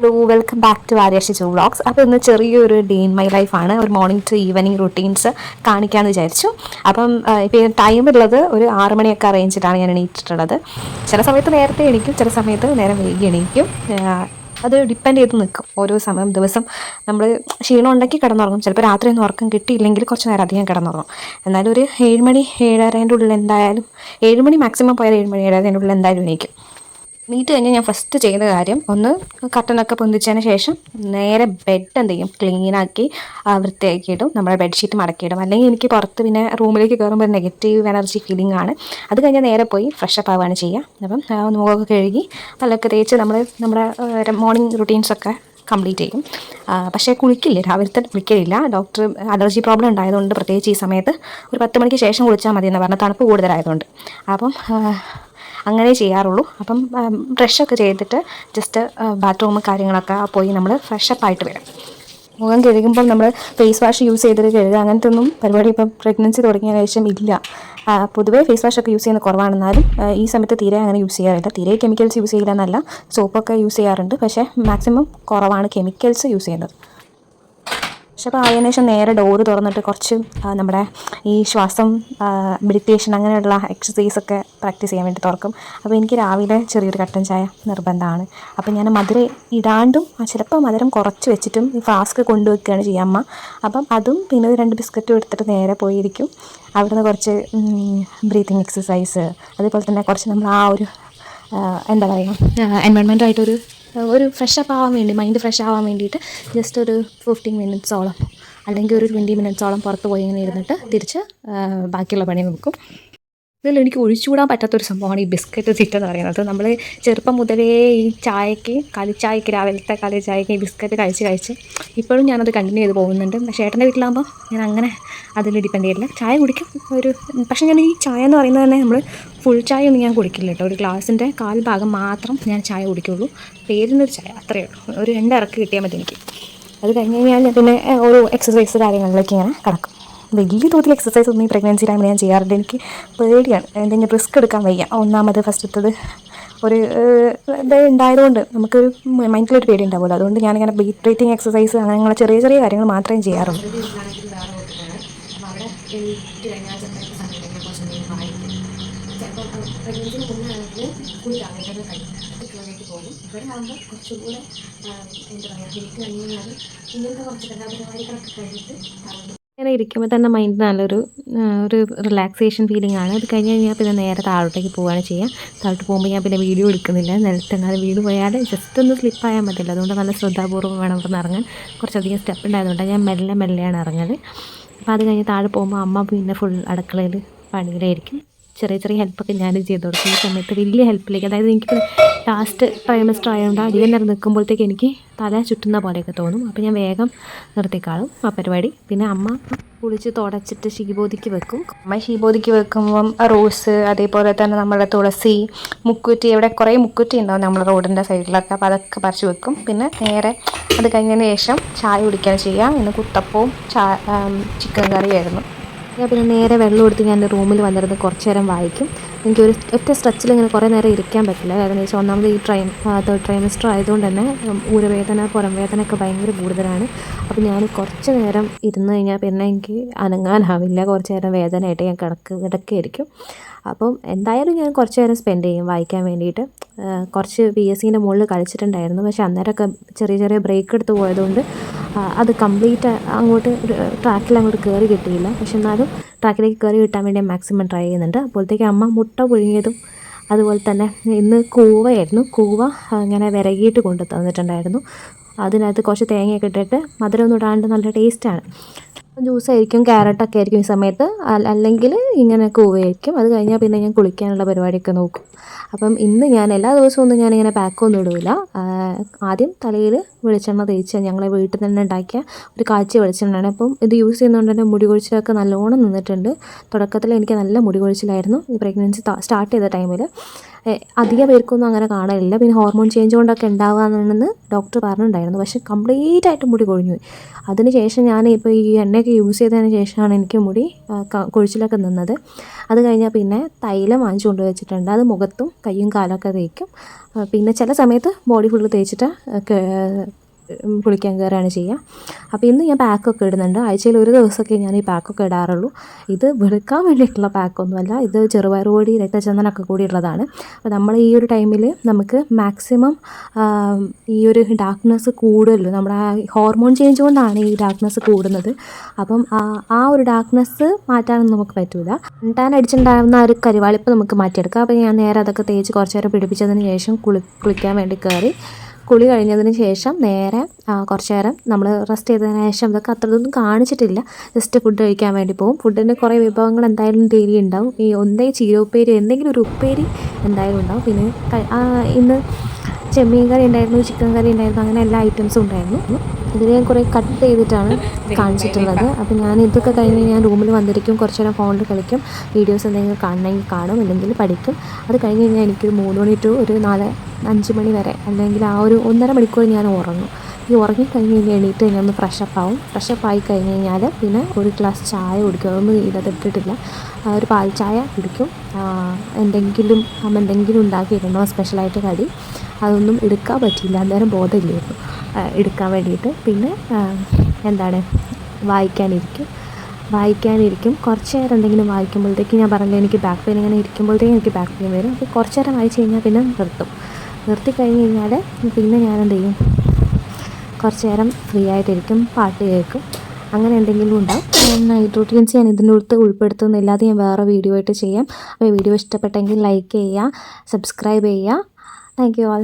Hello welcome back to Aryashi two vlogs. അപ്പോൾ ഇന്ന് ചെറിയൊരു ഡേ ഇൻ മൈ ലൈഫാണ്, ഒരു മോർണിംഗ് ടു ഈവനിങ് റുട്ടീൻസ് കാണിക്കാമെന്ന് വിചാരിച്ചു. അപ്പം ഇപ്പോൾ ടൈം ഉള്ളത് ഒരു 6 മണിയൊക്കെ അറേഞ്ചിട്ടാണ് ഞാൻ എണീറ്റിട്ടുള്ളത്. ചില സമയത്ത് നേരത്തെ എണീക്കും, ചില സമയത്ത് നേരം വൈകി എണീക്കും. അത് ഡിപ്പെൻഡ് ചെയ്ത് നിൽക്കും. ഓരോ ദിവസം നമ്മൾ ക്ഷീണം ഉണ്ടെങ്കിൽ കിടന്നുറങ്ങും. ചിലപ്പോൾ രാത്രി ഒന്നും ഉറക്കം കിട്ടിയില്ലെങ്കിൽ കുറച്ച് നേരം അധികം കിടന്നുറങ്ങും. എന്നാലും ഒരു 7 മണി 7:30 ഉള്ളിൽ എന്തായാലും 7 മണി മാക്സിമം പോയാൽ 7 മണി 7:30 ഉള്ളിൽ എന്തായാലും എണീക്കും. എണീറ്റ് കഴിഞ്ഞാൽ ഞാൻ ഫസ്റ്റ് ചെയ്യുന്ന കാര്യം ഒന്ന് കർട്ടനൊക്കെ പൊന്തിച്ചതിന് ശേഷം നേരെ ബെഡ് എന്ത് ചെയ്യും, ക്ലീനാക്കി വൃത്തിയാക്കിയിട്ടും നമ്മുടെ ബെഡ്ഷീറ്റ് മടക്കിയിടും. അല്ലെങ്കിൽ എനിക്ക് പുറത്ത് പിന്നെ റൂമിലേക്ക് കയറുമ്പോൾ ഒരു നെഗറ്റീവ് എനർജി ഫീലിംഗ് ആണ്. അത് കഴിഞ്ഞാൽ നേരെ പോയി ഫ്രഷപ്പ് ആവുകയാണ് ചെയ്യുക. അപ്പം മുഖമൊക്കെ കഴുകി പല്ലൊക്കെ തേച്ച് നമ്മുടെ മോർണിംഗ് റുട്ടീൻസൊക്കെ കംപ്ലീറ്റ് ചെയ്യും. പക്ഷേ കുളിക്കില്ല, രാവിലത്തെ കുളിക്കലില്ല. ഡോക്ടർ അലർജി പ്രോബ്ലം ഉണ്ടായതുകൊണ്ട് പ്രത്യേകിച്ച് ഈ സമയത്ത് ഒരു 10 മണിക്ക് ശേഷം കുളിച്ചാൽ മതി എന്ന് പറഞ്ഞാൽ, തണുപ്പ് കൂടുതലായതുകൊണ്ട്. അപ്പം അങ്ങനെ ചെയ്യാറുള്ളൂ. അപ്പം ബ്രഷൊക്കെ ചെയ്തിട്ട് ജസ്റ്റ് ബാത്റൂം കാര്യങ്ങളൊക്കെ പോയി നമ്മൾ ഫ്രഷപ്പായിട്ട് വരും. മുഖം കഴുകുമ്പോൾ നമ്മൾ ഫേസ് വാഷ് യൂസ് ചെയ്തിട്ട് കഴുകുക, അങ്ങനത്തെ ഒന്നും പരിപാടി ഇപ്പം പ്രഗ്നൻസി തുടങ്ങിയ ശേഷം ഇല്ല. പൊതുവേ ഫേസ് വാഷൊക്കെ യൂസ് ചെയ്യുന്നത് കുറവാണെന്നാലും ഈ സമയത്ത് തീരെ അങ്ങനെ യൂസ് ചെയ്യാറില്ല. തീരെ കെമിക്കൽസ് യൂസ് ചെയ്യില്ല എന്നല്ല, സോപ്പൊക്കെ യൂസ് ചെയ്യാറുണ്ട്. പക്ഷേ മാക്സിമം കുറവാണ് കെമിക്കൽസ് യൂസ് ചെയ്യുന്നത്. പക്ഷെ അപ്പോൾ ആയതിനു ശേഷം നേരെ ഡോറ് തുറന്നിട്ട് കുറച്ച് നമ്മുടെ ഈ ശ്വാസം മെഡിറ്റേഷൻ അങ്ങനെയുള്ള എക്സസൈസൊക്കെ പ്രാക്ടീസ് ചെയ്യാൻ വേണ്ടി തുറക്കും. അപ്പോൾ എനിക്ക് രാവിലെ ചെറിയൊരു കട്ടൻ ചായ നിർബന്ധമാണ്. അപ്പോൾ ഞാൻ മധുരം ഇടാണ്ടും ചിലപ്പോൾ മധുരം കുറച്ച് വെച്ചിട്ടും ഈ ഫ്ലാസ്ക് കൊണ്ടുവയ്ക്കുകയാണ് ചെയ്യുക അമ്മ. അപ്പം അതും പിന്നെ ഒരു 2 ബിസ്ക്കറ്റും എടുത്തിട്ട് നേരെ പോയിരിക്കും. അവിടുന്ന് കുറച്ച് ബ്രീത്തിങ് എക്സസൈസ്, അതേപോലെ തന്നെ കുറച്ച് നമ്മൾ ആ ഒരു എന്താ പറയുക, എൻവയോൺമെൻറ്റായിട്ടൊരു ഫ്രഷപ്പ് ആവാൻ വേണ്ടി, മൈൻഡ് ഫ്രഷ് ആവാൻ വേണ്ടിയിട്ട് ജസ്റ്റ് ഒരു 15 മിനിറ്റ്സോളം അല്ലെങ്കിൽ ഒരു 20 മിനിറ്റ്സോളം പുറത്ത് പോയി ഇങ്ങനെ ഇരുന്നിട്ട് തിരിച്ച് ബാക്കിയുള്ള പണി നോക്കും. ഇതിൽ എനിക്ക് ഒഴിച്ചുകൂടാൻ പറ്റാത്തൊരു സംഭവമാണ് ഈ ബിസ്ക്കറ്റ് സിറ്റ് എന്ന് പറയുന്നത്. നമ്മൾ ചെറുപ്പം മുതലേ ഈ കാലിച്ചായക്ക് രാവിലത്തെ കാലിച്ചായക്ക് ഈ ബിസ്ക്കറ്റ് കഴിച്ച് ഇപ്പോഴും ഞാനത് കണ്ടിന്യൂ ചെയ്ത് പോകുന്നുണ്ട്. പക്ഷേ ഏട്ടൻ്റെ വീട്ടിലാകുമ്പോൾ ഞാൻ അങ്ങനെ അതിൽ ഡിപ്പെൻഡ് ചെയ്യില്ല. ചായ കുടിക്കും പക്ഷേ ഞാൻ ഈ ചായ എന്ന് പറയുന്നത് തന്നെ നമ്മൾ ഫുൾ ചായ ഒന്നും ഞാൻ കുടിക്കില്ല കേട്ടോ. ഒരു ഗ്ലാസിൻ്റെ 1/4 ഭാഗം മാത്രം ഞാൻ ചായ കുടിക്കുള്ളൂ. പേരിനൊരു ചായ, അത്രയേ ഉള്ളൂ. ഒരു 2 ഇറക്ക് കിട്ടിയാൽ മതി എനിക്ക്. അത് കഴിഞ്ഞ് കഴിഞ്ഞാൽ പിന്നെ ഓരോ എക്സസൈസ് കാര്യങ്ങളിലേക്ക് ഇങ്ങനെ കിടക്കും. വലിയ തോതിൽ എക്സസൈസ് ഒന്നും ഈ പ്രഗ്നൻസി ടൈമിൽ ഞാൻ ചെയ്യാറുണ്ട്. എനിക്ക് പേടിയാണ്, എന്തെങ്കിലും റിസ്ക് എടുക്കാൻ വയ്യ. ഒന്നാമത് ഫസ്റ്റത്തത് ഒരു ഇത് ഉണ്ടായതുകൊണ്ട് നമുക്കൊരു മൈൻഡിലൊരു പേടി ഉണ്ടാവുമല്ലോ. അതുകൊണ്ട് ഞാനിങ്ങനെ ബ്രീത്തിങ് എക്സസൈസ് അങ്ങനെയുള്ള ചെറിയ ചെറിയ കാര്യങ്ങൾ മാത്രമേ ചെയ്യാറുള്ളൂ. കുറച്ചുകൂടെ എന്താ പറയുക, ഇങ്ങനത്തെ കുറച്ച് കലാപരിപാടികളൊക്കെ കഴിഞ്ഞിട്ട് ഇങ്ങനെ ഇരിക്കുമ്പോൾ തന്നെ മൈൻഡ് നല്ലൊരു റിലാക്സേഷൻ ഫീലിംഗ് ആണ്. അത് കഴിഞ്ഞ് കഴിഞ്ഞാൽ പിന്നെ നേരെ താഴോട്ടേക്ക് പോവുകയാണ് ചെയ്യുക. താഴോട്ട് പോകുമ്പോൾ ഞാൻ പിന്നെ വീഡിയോ എടുക്കുന്നില്ല. നിലത്തെങ്ങാനും വീട് പോയാൽ ജസ്റ്റ് ഒന്ന് സ്ലിപ്പായാൽ മതിയല്ലോ. അതുകൊണ്ട് നല്ല ശ്രദ്ധാപൂർവ്വം വേണം ഇവിടെ നിന്ന് ഇറങ്ങാൻ. കുറച്ചധികം സ്റ്റെപ്പ് ഉണ്ടായതുകൊണ്ടാണ് ഞാൻ മെല്ലെയാണ് ഇറങ്ങൽ. അപ്പോൾ അത് കഴിഞ്ഞ് താഴെ പോകുമ്പോൾ അമ്മ പിന്നെ ഫുൾ അടുക്കളയിൽ പണിയിലായിരിക്കും. ചെറിയ ചെറിയ ഹെൽപ്പൊക്കെ ഞാനും ചെയ്ത് കൊടുക്കും. ഈ സമയത്ത് വലിയ ഹെൽപ്പിലേക്ക്, അതായത് എനിക്ക് ലാസ്റ്റ് ട്രൈമസ്റ്റർ ആയതുകൊണ്ട് അധികം നേരം നിൽക്കുമ്പോഴത്തേക്ക് എനിക്ക് തല ചുറ്റുന്ന പോലെയൊക്കെ തോന്നും. അപ്പോൾ ഞാൻ വേഗം നിർത്തിക്കാളും ആ പരിപാടി. പിന്നെ അമ്മ കുളിച്ച് തുടച്ചിട്ട് ശീബോധിക്ക് വെക്കും. അമ്മ ശീബോധിക്ക് വെക്കുമ്പം റോസ്, അതേപോലെ തന്നെ നമ്മുടെ തുളസി, മുക്കുറ്റി, ഇവിടെ കുറേ മുക്കുറ്റി ഉണ്ടാവും നമ്മുടെ റോഡിൻ്റെ സൈഡിലൊക്കെ. അപ്പോൾ അതൊക്കെ പറിച്ച് വെക്കും. പിന്നെ നേരെ അത് കഴിഞ്ഞതിന് ശേഷം ചായ കുടിക്കാൻ ചെയ്യാം. ഇന്ന് കുത്തപ്പവും ചിക്കൻ കറിയായിരുന്നു. ഞാൻ പിന്നെ നേരെ വെള്ളം എടുത്ത് ഞാൻ റൂമിൽ വന്നിരുന്ന് കുറച്ച് നേരം വായിക്കും. എനിക്കൊരു ഒറ്റ സ്ട്രെച്ചിൽ ഇങ്ങനെ കുറേ നേരം ഇരിക്കാൻ പറ്റില്ല. കാരണം എന്ന് വെച്ചാൽ ഒന്നാമത് ഈ തേർഡ് ട്രൈമസ്റ്റർ ആയതുകൊണ്ട് തന്നെ ഊരവേദന പുറം വേദനയൊക്കെ ഭയങ്കര കൂടുതലാണ്. അപ്പോൾ ഞാൻ കുറച്ച് നേരം ഇരുന്ന് കഴിഞ്ഞാൽ പിന്നെ എനിക്ക് അനങ്ങാനാവില്ല. കുറച്ച് നേരം വേദനയായിട്ട് ഞാൻ കിടക്കുകയായിരിക്കും. അപ്പം എന്തായാലും ഞാൻ കുറച്ച് നേരം സ്പെൻഡ് ചെയ്യും വായിക്കാൻ വേണ്ടിയിട്ട്. കുറച്ച് PSCൻ്റെ മുകളിൽ കളിച്ചിട്ടുണ്ടായിരുന്നു. പക്ഷേ അന്നേരമൊക്കെ ചെറിയ ചെറിയ ബ്രേക്ക് എടുത്ത് പോയതുകൊണ്ട് അത് കംപ്ലീറ്റ് അങ്ങോട്ട് ട്രാക്കിൽ അങ്ങോട്ട് കയറി കിട്ടിയില്ല. പക്ഷെ എന്നാലും ട്രാക്കിലേക്ക് കയറി കിട്ടാൻ വേണ്ടി മാക്സിമം ട്രൈ ചെയ്യുന്നുണ്ട്. അപ്പോഴത്തേക്ക് അമ്മ മുട്ട പുഴുങ്ങിയതും അതുപോലെ തന്നെ ഇന്ന് കൂവയായിരുന്നു. കൂവ ഇങ്ങനെ വിരകിയിട്ട് കൊണ്ട് തന്നിട്ടുണ്ടായിരുന്നു. അതിനകത്ത് കുറച്ച് തേങ്ങയൊക്കെ ഇട്ടിട്ട് മധുരമൊന്നും ഇടാണ്ട് നല്ല ടേസ്റ്റാണ്. ജ്യൂസായിരിക്കും, ക്യാരറ്റൊക്കെ ആയിരിക്കും ഈ സമയത്ത്, അല്ലെങ്കിൽ ഇങ്ങനെ കൂവയായിരിക്കും. അത് കഴിഞ്ഞാൽ പിന്നെ ഞാൻ കുളിക്കാനുള്ള പരിപാടിയൊക്കെ നോക്കും. അപ്പം ഇന്ന് ഞാൻ എല്ലാ ദിവസവും ഒന്നും ഞാനിങ്ങനെ പാക്കൊന്നും ഇടില്ല. ആദ്യം തലയിൽ വെളിച്ചെണ്ണ തേച്ച്, ഞങ്ങളെ വീട്ടിൽ തന്നെ ഉണ്ടാക്കിയ ഒരു കാച്ചിയ വെളിച്ചെണ്ണയാണ്. അപ്പം ഇത് യൂസ് ചെയ്യുന്നതുകൊണ്ട് തന്നെ മുടി കൊഴിച്ചിലൊക്കെ നല്ലോണം നിന്നിട്ടുണ്ട്. തുടക്കത്തിൽ എനിക്ക് നല്ല മുടി കൊഴിച്ചിലായിരുന്നു ഈ പ്രഗ്നൻസി സ്റ്റാർട്ട് ചെയ്ത ടൈമിൽ. അധികം പേർക്കൊന്നും അങ്ങനെ കാണലില്ല. പിന്നെ ഹോർമോൺ ചേഞ്ച് കൊണ്ടൊക്കെ ഉണ്ടാവുകയെന്ന് ഡോക്ടർ പറഞ്ഞിട്ടുണ്ടായിരുന്നു. പക്ഷേ കംപ്ലീറ്റ് ആയിട്ട് മുടി കൊഴിഞ്ഞു പോയി. അതിന് ശേഷം ഞാൻ ഇപ്പോൾ ഈ എണ്ണയൊക്കെ യൂസ് ചെയ്തതിന് ശേഷമാണ് എനിക്ക് മുടി കൊഴിച്ചിലൊക്കെ നിന്നത്. അത് കഴിഞ്ഞാൽ പിന്നെ തൈലം വാങ്ങിച്ചു കൊണ്ട് വെച്ചിട്ടുണ്ട്. അത് മുഖത്തും കയ്യും കാലൊക്കെ തേക്കും. പിന്നെ ചില സമയത്ത് ബോഡി ഫുള്ള് തേച്ചിട്ട് കുളിക്കാൻ കയറുകയാണ് ചെയ്യുക. അപ്പോൾ ഇന്ന് ഞാൻ പാക്കൊക്കെ ഇടുന്നുണ്ട്. ആഴ്ചയിൽ ഒരു ദിവസമൊക്കെ ഞാൻ ഈ പാക്കൊക്കെ ഇടാറുള്ളൂ. ഇത് വെളുക്കാൻ വേണ്ടിയിട്ടുള്ള പാക്കൊന്നുമല്ല, ഇത് ചെറുപയർ പൊടി രക്തചന്ദനമൊക്കെ കൂടിയുള്ളതാണ്. അപ്പോൾ നമ്മൾ ഈ ഒരു ടൈമിൽ നമുക്ക് മാക്സിമം ഈ ഒരു ഡാർക്ക്നെസ് കൂടുമല്ലോ, നമ്മുടെ ഹോർമോൺ ചേഞ്ച് കൊണ്ടാണ് ഈ ഡാർക്ക്നെസ് കൂടുന്നത്. അപ്പം ആ ഒരു ഡാർക്ക്നെസ് മാറ്റാനൊന്നും നമുക്ക് പറ്റില്ല. ടാൻ അടിച്ചിട്ടുണ്ടാകുന്ന ഒരു കരിവാളിപ്പ് നമുക്ക് മാറ്റിയെടുക്കാം. അപ്പോൾ ഞാൻ നേരെ അതൊക്കെ തേച്ച് കുറച്ച് നേരം പിടിപ്പിച്ചതിന് ശേഷം കുളിക്കാൻ വേണ്ടി കയറി. കുളി കഴിഞ്ഞതിന് ശേഷം നേരെ കുറച്ച് നേരം നമ്മൾ റെസ്റ്റ് ചെയ്തതിന് ശേഷം, ഇതൊക്കെ അത്രയൊന്നും കാണിച്ചിട്ടില്ല, ജസ്റ്റ് ഫുഡ് കഴിക്കാൻ വേണ്ടി പോകും. ഫുഡിന് കുറേ വിഭവങ്ങൾ എന്തായാലും ഡെയിലി ഉണ്ടാവും. ഈ ചീര ഉപ്പേരി, എന്തെങ്കിലും ഒരു ഉപ്പേരി എന്തായാലും ഉണ്ടാവും. പിന്നെ ഇന്ന് ചെമ്മീൻ കറി ഉണ്ടായിരുന്നു, ചിക്കൻ കറി ഉണ്ടായിരുന്നു, അങ്ങനെ എല്ലാ ഐറ്റംസും ഉണ്ടായിരുന്നു. ഇതിൽ ഞാൻ കുറേ കട്ട് ചെയ്തിട്ടാണ് കാണിച്ചിട്ടുള്ളത്. അപ്പോൾ ഞാൻ ഇതൊക്കെ കഴിഞ്ഞ് ഞാൻ റൂമിൽ വന്നിരിക്കും, കുറച്ച് നേരം ഫോണിൽ കളിക്കും, വീഡിയോസ് എന്തെങ്കിലും കാണണമെങ്കിൽ കാണും, അല്ലെങ്കിൽ പഠിക്കും. അത് കഴിഞ്ഞ് കഴിഞ്ഞാൽ എനിക്കൊരു 3 മണി ടു ഒരു 4-5 മണി വരെ, അല്ലെങ്കിൽ ആ ഒരു 1.5 മണിക്കൂർ ഞാൻ ഉറങ്ങും. ഈ ഉറങ്ങിക്കഴിഞ്ഞ് കഴിഞ്ഞാൽ എണീറ്റ് കഴിഞ്ഞാൽ ഒന്ന് ഫ്രഷപ്പ് ആവും. ഫ്രഷപ്പ് ആയി കഴിഞ്ഞ് കഴിഞ്ഞാൽ പിന്നെ ഒരു ഗ്ലാസ് ചായ കുടിക്കും. അതൊന്നും ഇതിട്ടിട്ടില്ല, ഒരു പാൽ ചായ കുടിക്കും. എന്തെങ്കിലും ഉണ്ടാക്കിയിട്ടുണ്ടോ സ്പെഷ്യലായിട്ട് കടി, അതൊന്നും എടുക്കാൻ പറ്റിയില്ല, അന്നേരം ബോധമില്ലായിരുന്നു എടുക്കാൻ വേണ്ടിയിട്ട്. പിന്നെ വായിക്കാനിരിക്കും. കുറച്ച് നേരം എന്തെങ്കിലും വായിക്കുമ്പോഴത്തേക്ക്, ഞാൻ പറഞ്ഞില്ല എനിക്ക് ബാക്ക് പെയിൻ, ഇങ്ങനെ ഇരിക്കുമ്പോഴത്തേക്കും എനിക്ക് ബാക്ക് പെയിൻ വരും. അപ്പോൾ കുറച്ച് നേരം വായിച്ച് കഴിഞ്ഞാൽ പിന്നെ നിർത്തി കഴിഞ്ഞ് കഴിഞ്ഞാൽ പിന്നെ ഞാൻ എന്ത് ചെയ്യും, കുറച്ച് നേരം ഫ്രീ ആയിട്ടിരിക്കും, പാട്ട് കേൾക്കും, അങ്ങനെ എന്തെങ്കിലും ഉണ്ടാവും. നൈറ്റ് റൂട്ടീൻസ് ഞാൻ ഇതിൻ്റെ അടുത്ത് ഉൾപ്പെടുത്തുന്നില്ല, അത് ഞാൻ വേറെ വീഡിയോ ആയിട്ട് ചെയ്യാം. അപ്പോൾ വീഡിയോ ഇഷ്ടപ്പെട്ടെങ്കിൽ ലൈക്ക് ചെയ്യുക, സബ്സ്ക്രൈബ് ചെയ്യുക. Thank you all.